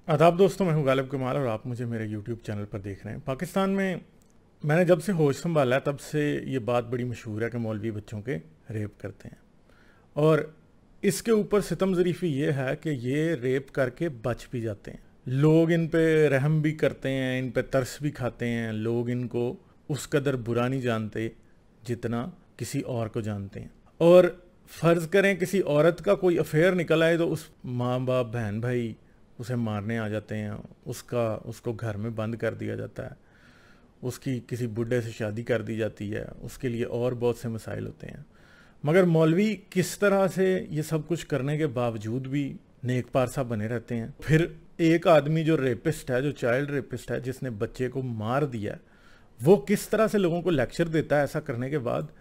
आदाब दोस्तों, मैं हूं गालिब कमाल और आप मुझे मेरे यूट्यूब चैनल पर देख रहे हैं। पाकिस्तान में मैंने जब से होश संभाला है तब से ये बात बड़ी मशहूर है कि मौलवी बच्चों के रेप करते हैं, और इसके ऊपर सितम ज़रीफ़ी ये है कि ये रेप करके बच भी जाते हैं। लोग इन पे रहम भी करते हैं, इन पे तरस भी खाते हैं। लोग इनको उस कदर बुरा नहीं जानते जितना किसी और को जानते हैं। और फ़र्ज़ करें किसी औरत का कोई अफेयर निकल आए तो उस माँ बाप बहन भाई उसे मारने आ जाते हैं, उसको घर में बंद कर दिया जाता है, उसकी किसी बुढ़े से शादी कर दी जाती है, उसके लिए और बहुत से मसाइल होते हैं। मगर मौलवी किस तरह से ये सब कुछ करने के बावजूद भी नेक पारसा बने रहते हैं। फिर एक आदमी जो रेपिस्ट है, जो चाइल्ड रेपिस्ट है, जिसने बच्चे को मार दिया, वो किस तरह से लोगों को लेक्चर देता है ऐसा करने के बाद।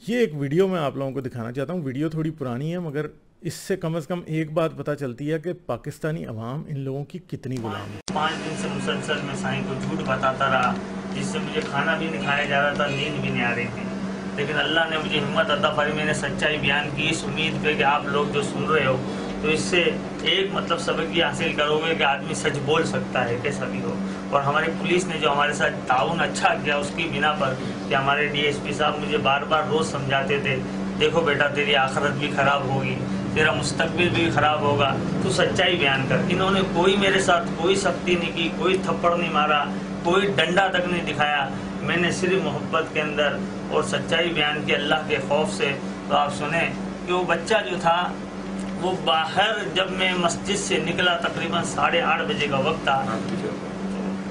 ये एक वीडियो मैं आप लोगों को दिखाना चाहता हूँ। वीडियो थोड़ी पुरानी है मगर इससे कम से कम एक बात पता चलती है कि पाकिस्तानी अवाम इन लोगों की कितनी गुलाम है। 5 दिन से मुसलसल मैं साईं को झूठ बताता रहा, जिससे मुझे खाना भी नहीं खाया जा रहा था, नींद भी नहीं आ रही थी। लेकिन अल्लाह ने मुझे हिम्मत अता फरमाई, मैंने सच्चाई बयान की इस उम्मीद पे कि आप लोग जो सुन रहे हो तो इससे एक मतलब सबक ये हासिल करोगे कि आदमी सच बोल सकता है कैसा भी हो। और हमारी पुलिस ने जो हमारे साथ ताउन अच्छा किया उसकी बिना पर कि हमारे DSP साहब मुझे बार बार रोज़ समझाते थे, देखो बेटा तेरी आखिरत भी ख़राब होगी, तेरा मुस्तकबिल भी ख़राब होगा, तू सच्चाई बयान कर। इन्होंने कोई मेरे साथ कोई सख्ती नहीं की, कोई थप्पड़ नहीं मारा, कोई डंडा तक नहीं दिखाया। मैंने सिर्फ मोहब्बत के अंदर और सच्चाई बयान की अल्लाह के खौफ से। तो आप सुने कि वो बच्चा जो था वो बाहर, जब मैं मस्जिद से निकला तकरीबन 8:30 बजे का वक्त था,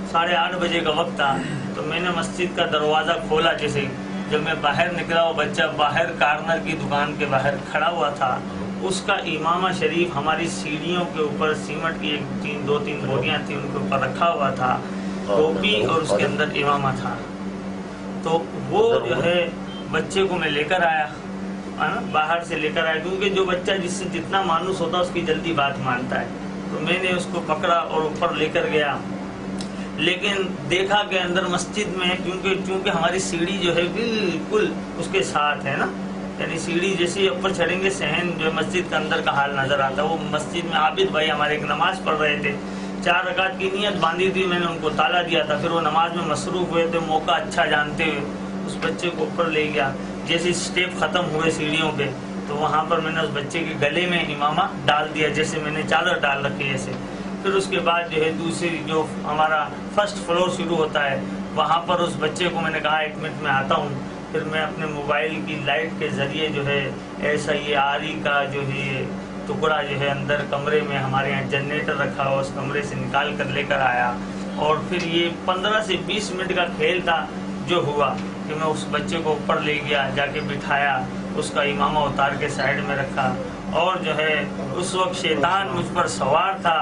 8:30 बजे का वक्त था, तो मैंने मस्जिद का दरवाज़ा खोला। जैसे जब मैं बाहर निकला वो बच्चा बाहर कार्नर की दुकान के बाहर खड़ा हुआ था। उसका इमामा शरीफ हमारी सीढ़ियों के ऊपर सीमेंट की 2-3 बोरियां थी, उनके ऊपर रखा हुआ था, टोपी और उसके अंदर इमामा था। तो वो जो है बच्चे को मैं लेकर आया, बाहर से लेकर आया, क्योंकि जो बच्चा जिससे जितना मानूस होता है उसकी जल्दी बात मानता है। तो मैंने उसको पकड़ा और ऊपर लेकर गया। लेकिन देखा कि अंदर मस्जिद में, क्योंकि हमारी सीढ़ी जो है बिल्कुल उसके साथ है ना, यानी सीढ़ी जैसे ही ऊपर चढ़ेंगे सहन जो मस्जिद के अंदर का हाल नजर आता है। वो मस्जिद में आबिद भाई हमारे एक नमाज पढ़ रहे थे, 4 रकात की नियत बांधी थी, मैंने उनको ताला दिया था। फिर वो नमाज में मसरूफ हुए थे, मौका अच्छा जानते हुए उस बच्चे को ऊपर ले गया। जैसे स्टेप खत्म हुए सीढ़ियों पे तो वहाँ पर मैंने उस बच्चे के गले में इमामा डाल दिया, जैसे मैंने चादर डाल रखी है ऐसे। फिर उसके बाद जो है दूसरी जो हमारा फर्स्ट फ्लोर शुरू होता है वहाँ पर उस बच्चे को मैंने कहा 1 मिनट में आता हूँ। फिर मैं अपने मोबाइल की लाइट के ज़रिए जो है ऐसा ये आरी का जो है टुकड़ा जो है अंदर कमरे में हमारे यहाँ जनरेटर रखा हुआ, उस कमरे से निकाल कर लेकर आया। और फिर ये 15 से 20 मिनट का खेल था जो हुआ कि मैं उस बच्चे को ऊपर ले गया, जाके बिठाया, उसका इमामा उतार के साइड में रखा। और जो है उस वक्त शैतान मुझ पर सवार था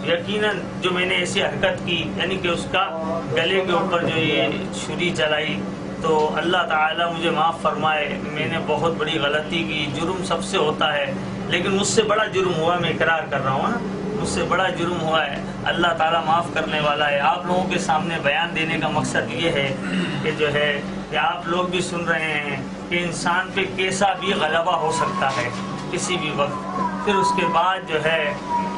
यकीनन, जो मैंने ऐसी हरकत की, यानी कि उसका गले के ऊपर जो ये छुरी चलाई। तो अल्लाह ताला मुझे माफ़ फरमाए, मैंने बहुत बड़ी गलती की। जुर्म सबसे होता है, लेकिन मुझसे बड़ा जुर्म हुआ, मैं इकरार कर रहा हूँ ना, मुझसे बड़ा जुर्म हुआ है। अल्लाह ताला माफ़ करने वाला है। आप लोगों के सामने बयान देने का मकसद ये है कि जो है कि आप लोग भी सुन रहे हैं कि इंसान पे कैसा भी गलबा हो सकता है किसी भी वक्त। फिर उसके बाद जो है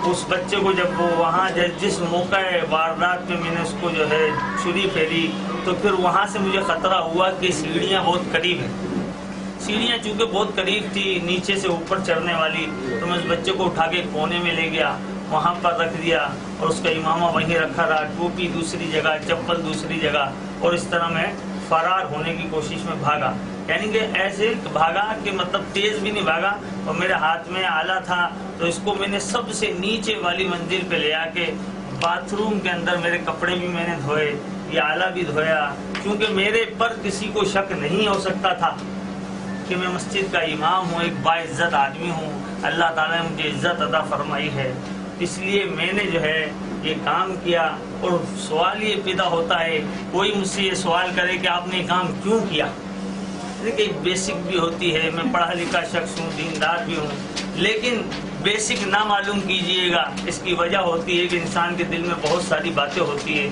उस बच्चे को जब वो वहाँ जिस मौका वारदात पे मैंने उसको जो है छुरी फेरी, तो फिर वहाँ से मुझे ख़तरा हुआ कि सीढ़ियाँ बहुत करीब हैं। सीढ़ियाँ चूँकि बहुत करीब थी नीचे से ऊपर चढ़ने वाली, तो मैं उस बच्चे को उठा के कोने में ले गया, वहाँ पर रख दिया और उसका इमामा वहीं रखा रहा, टोपी दूसरी जगह, चप्पल दूसरी जगह। और इस तरह मैं फरार होने की कोशिश में भागा, यानी कि ऐसे भागा कि मतलब तेज़ भी नहीं भागा। और मेरे हाथ में आला था, तो इसको मैंने सबसे नीचे वाली मंजिल पे ले आके बाथरूम के अंदर मेरे कपड़े भी मैंने धोए, ये आला भी धोया, क्योंकि मेरे पर किसी को शक नहीं हो सकता था कि मैं मस्जिद का इमाम हूँ, एक बाइज्जत आदमी हूँ। अल्लाह ताला ने मुझे इज्जत अता फरमाई है, इसलिए मैंने जो है ये काम किया। और सवाल ये पैदा होता है, कोई मुझसे ये सवाल करे कि आपने काम क्यों किया। देखिए एक बेसिक भी होती है, मैं पढ़ा लिखा शख्स हूँ, दीनदार भी हूँ, लेकिन बेसिक ना मालूम कीजिएगा। इसकी वजह होती है कि इंसान के दिल में बहुत सारी बातें होती है।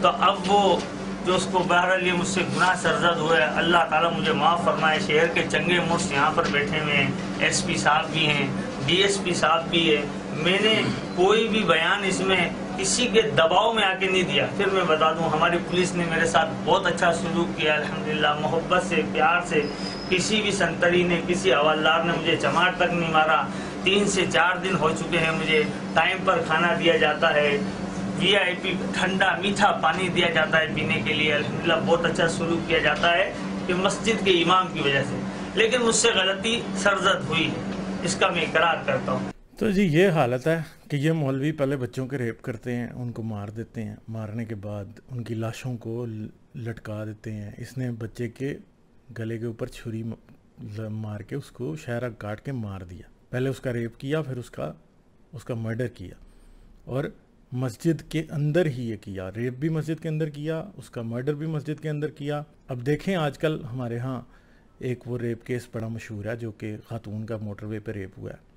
तो अब वो जो उसको बहरहाल ये मुझसे गुनाह सरजद हुआ है, अल्लाह ताला मुझे माफ़ फरमाए। शहर के चंगे मुर्श यहाँ पर बैठे हुए हैं, SP साहब भी हैं, DSP साहब भी है। मैंने कोई भी बयान इसमें किसी के दबाव में आके नहीं दिया। फिर मैं बता दूं, हमारी पुलिस ने मेरे साथ बहुत अच्छा सलूक किया अल्हम्दुलिल्लाह, मोहब्बत से, प्यार से। किसी भी संतरी ने, किसी हवलदार ने मुझे चमाट तक नहीं मारा। 3 से 4 दिन हो चुके हैं, मुझे टाइम पर खाना दिया जाता है, VIP ठंडा मीठा पानी दिया जाता है पीने के लिए। अल्हम्दुलिल्लाह बहुत अच्छा सलूक किया जाता है कि मस्जिद के इमाम की वजह से। लेकिन मुझसे गलती सरजद हुई है, इसका मैं इकरार करता हूँ। तो जी ये हालत है कि ये मौलवी पहले बच्चों के रेप करते हैं, उनको मार देते हैं, मारने के बाद उनकी लाशों को लटका देते हैं। इसने बच्चे के गले के ऊपर छुरी मार के उसको शहरा काट के मार दिया। पहले उसका रेप किया, फिर उसका मर्डर किया, और मस्जिद के अंदर ही ये किया। रेप भी मस्जिद के अंदर किया, उसका मर्डर भी मस्जिद के अंदर किया। अब देखें आजकल हमारे यहाँ एक वो रेप केस बड़ा मशहूर है, जो कि खातून का मोटरवे पे रेप हुआ है।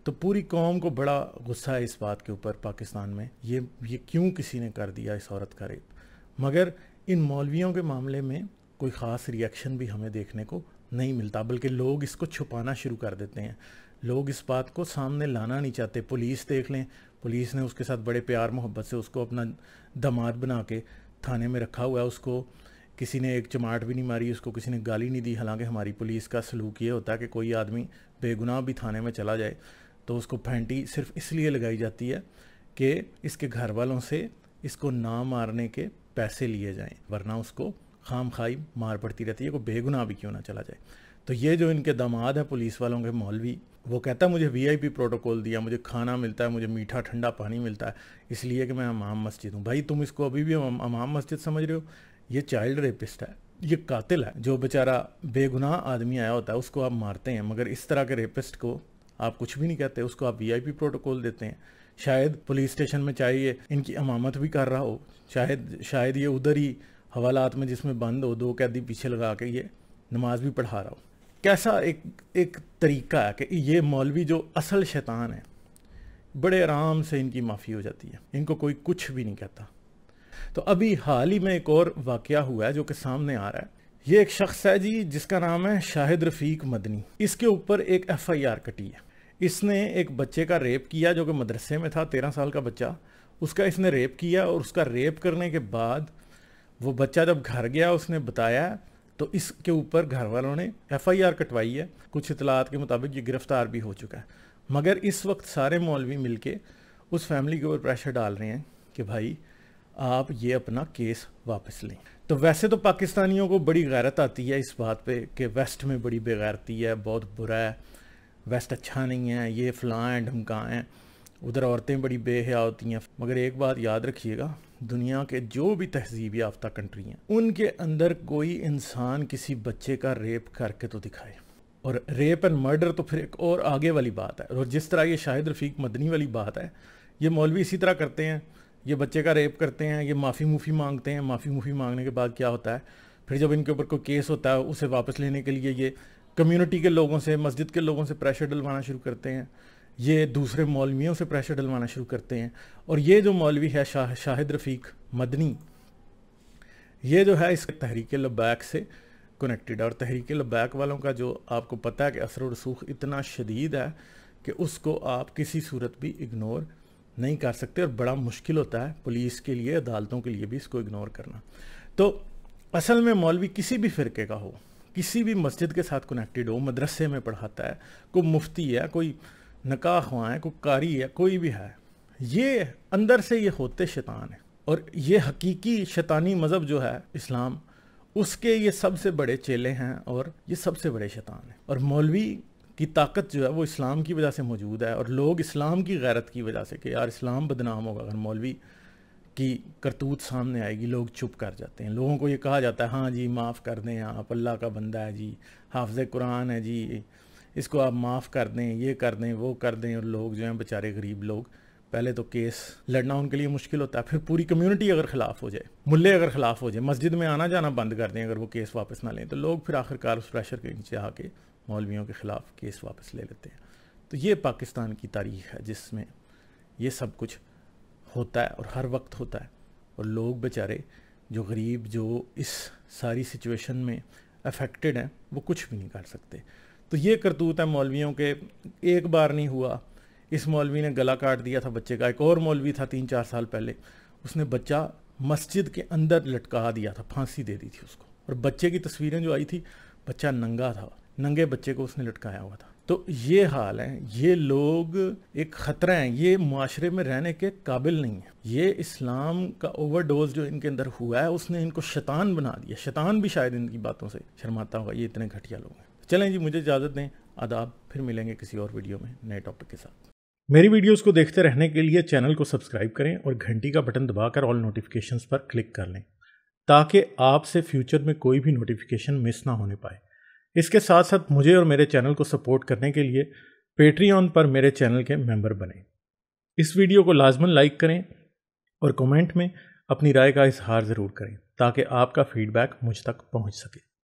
तो पूरी कौम को बड़ा गुस्सा है इस बात के ऊपर पाकिस्तान में, ये क्यों किसी ने कर दिया इस औरत का रेप। मगर इन मौलवियों के मामले में कोई ख़ास रिएक्शन भी हमें देखने को नहीं मिलता, बल्कि लोग इसको छुपाना शुरू कर देते हैं। लोग इस बात को सामने लाना नहीं चाहते। पुलिस देख लें, पुलिस ने उसके साथ बड़े प्यार मोहब्बत से उसको अपना दामाद बना के थाने में रखा हुआ है। उसको किसी ने एक चमाट भी नहीं मारी, उसको किसी ने गाली नहीं दी। हालांकि हमारी पुलिस का सलूक ये होता है कि कोई आदमी बेगुनाह भी थाने में चला जाए तो उसको फैंटी सिर्फ इसलिए लगाई जाती है कि इसके घर वालों से इसको ना मारने के पैसे लिए जाएं, वरना उसको खाम खाई मार पड़ती रहती है, कोई बेगुनाह भी क्यों ना चला जाए। तो ये जो इनके दामाद है पुलिस वालों के मौलवी, वो कहता है मुझे VIP प्रोटोकॉल दिया, मुझे खाना मिलता है, मुझे मीठा ठंडा पानी मिलता है, इसलिए कि मैं इमाम मस्जिद हूँ। भाई तुम इसको अभी भी इमाम मस्जिद समझ रहे हो? ये चाइल्ड रेपिस्ट है, ये कातिल है। जो बेचारा बेगुनाह आदमी आया होता है उसको आप मारते हैं, मगर इस तरह के रेपिस्ट को आप कुछ भी नहीं कहते, उसको आप VIP प्रोटोकॉल देते हैं। शायद पुलिस स्टेशन में चाहे ये इनकी इमामत भी कर रहा हो, शायद ये उधर ही हवालात में जिसमें बंद हो, 2 कैदी पीछे लगा के ये नमाज भी पढ़ा रहा हो। कैसा एक तरीका है कि ये मौलवी जो असल शैतान है, बड़े आराम से इनकी माफ़ी हो जाती है, इनको कोई कुछ भी नहीं कहता। तो अभी हाल ही में एक और वाक़या हुआ है जो कि सामने आ रहा है। ये एक शख्स है जी जिसका नाम है शाहिद रफ़ीक मदनी। इसके ऊपर एक FIR कटी है। इसने एक बच्चे का रेप किया जो कि मदरसे में था, 13 साल का बच्चा। उसका इसने रेप किया, और उसका रेप करने के बाद वो बच्चा जब घर गया उसने बताया, तो इसके ऊपर घर वालों ने FIR कटवाई है। कुछ इतलात के मुताबिक ये गिरफ़्तार भी हो चुका है। मगर इस वक्त सारे मौलवी मिलके उस फैमिली के ऊपर प्रेशर डाल रहे हैं कि भाई आप ये अपना केस वापस लें। तो वैसे तो पाकिस्तानियों को बड़ी गैरत आती है इस बात पे कि वेस्ट में बड़ी बेगैरती है, बहुत बुरा है, वेस्ट अच्छा नहीं है, ये फ़लाँ हैं ढमकाँ हैं, उधर औरतें बड़ी बेहया होती हैं। मगर एक बात याद रखिएगा, दुनिया के जो भी तहजीब याफ्ता कंट्री हैं उनके अंदर कोई इंसान किसी बच्चे का रेप करके तो दिखाए। और रेप एंड मर्डर तो फिर एक और आगे वाली बात है। और जिस तरह ये शाहिद रफ़ीक मदनी वाली बात है, ये मौलवी इसी तरह करते हैं। ये बच्चे का रेप करते हैं, ये माफ़ी मांगते हैं। माफ़ी मांगने के बाद क्या होता है, फिर जब इनके ऊपर कोई केस होता है उसे वापस लेने के लिए ये कम्युनिटी के लोगों से, मस्जिद के लोगों से प्रेशर डलवाना शुरू करते हैं। ये दूसरे मौलवियों से प्रेशर डलवाना शुरू करते हैं। और ये जो मौलवी है शाहिद रफ़ीक मदनी, ये जो है इस तहरीक लब्बैक से कनेक्टेड। और तहरीक लब्बैक वालों का जो आपको पता है कि असर और रसूख इतना शदीद है कि उसको आप किसी सूरत भी इग्नोर नहीं कर सकते, और बड़ा मुश्किल होता है पुलिस के लिए, अदालतों के लिए भी इसको इग्नोर करना। तो असल में मौलवी किसी भी फ़िरके का हो, किसी भी मस्जिद के साथ कनेक्टेड हो, मदरसे में पढ़ाता है, कोई मुफ्ती है, कोई नकाह ख्वां है, कोई कारी है, कोई भी है, ये अंदर से ये होते शैतान है। और ये हकीकी शैतानी मज़हब जो है इस्लाम, उसके ये सबसे बड़े चेले हैं और ये सबसे बड़े शैतान हैं। और मौलवी की ताकत जो है वो इस्लाम की वजह से मौजूद है। और लोग इस्लाम की गैरत की वजह से कि यार इस्लाम बदनाम होगा अगर मौलवी की करतूत सामने आएगी, लोग चुप कर जाते हैं। लोगों को ये कहा जाता है हाँ जी माफ़ कर दें, आप अल्लाह का बंदा है जी, हाफ़िज़ कुरान है जी, इसको आप माफ़ कर दें, ये कर दें, वो कर दें। और लोग जो हैं बेचारे गरीब लोग, पहले तो केस लड़ना उनके लिए मुश्किल होता है, फिर पूरी कम्युनिटी अगर ख़िलाफ़ हो जाए, मुल्ले अगर ख़िलाफ़ हो जाए, मस्जिद में आना जाना बंद कर दें अगर वो केस वापस ना लें, तो लोग फिर आखिरकार उस प्रेशर के नीचे आके मौलवियों के ख़िलाफ़ केस वापस ले लेते हैं। तो ये पाकिस्तान की तारीख़ है जिसमें ये सब कुछ होता है और हर वक्त होता है। और लोग बेचारे जो गरीब, जो इस सारी सिचुएशन में अफेक्टेड हैं, वो कुछ भी नहीं कर सकते। तो ये करतूत है मौलवियों के। एक बार नहीं हुआ, اس مولوی نے گلا کاٹ دیا تھا بچے کا. ایک اور مولوی تھا 3-4 سال پہلے, اس نے بچہ مسجد کے اندر لٹکا دیا تھا, پھانسی دے دی تھی اس کو, اور بچے کی تصویریں جو آئی تھی بچہ ننگا تھا, ننگے بچے کو اس نے لٹکایا ہوا تھا. تو یہ حال ہے, یہ لوگ ایک خطرہ ہیں, یہ معاشرے میں رہنے کے قابل نہیں ہیں. یہ اسلام کا اوور ڈوز جو ان کے اندر ہوا ہے اس نے ان کو شیطان بنا دیا. شیطان بھی شاید ان کی باتوں سے شرماتا ہوگا, یہ اتنے گھٹیا لوگ ہیں. چلیں جی, مجھے اجازت دیں, آداب, پھر ملیں گے کسی اور ویڈیو میں نئے ٹاپک کے ساتھ. میری ویڈیوز کو دیکھتے رہنے کے لیے چینل کو سبسکرائب کریں اور گھنٹی کا بٹن دبا کر آل نوٹیفیکیشنز پر کلک کر لیں تاکہ آپ سے فیوچر میں کوئی بھی نوٹیفیکیشن مس نہ ہونے پائے. اس کے ساتھ ساتھ مجھے اور میرے چینل کو سپورٹ کرنے کے لیے پیٹریون پر میرے چینل کے ممبر بنیں. اس ویڈیو کو لازماً لائک کریں اور کمنٹ میں اپنی رائے کا اظہار ضرور کریں تاکہ آپ کا فیڈ بیک مجھ تک پہنچ سکے.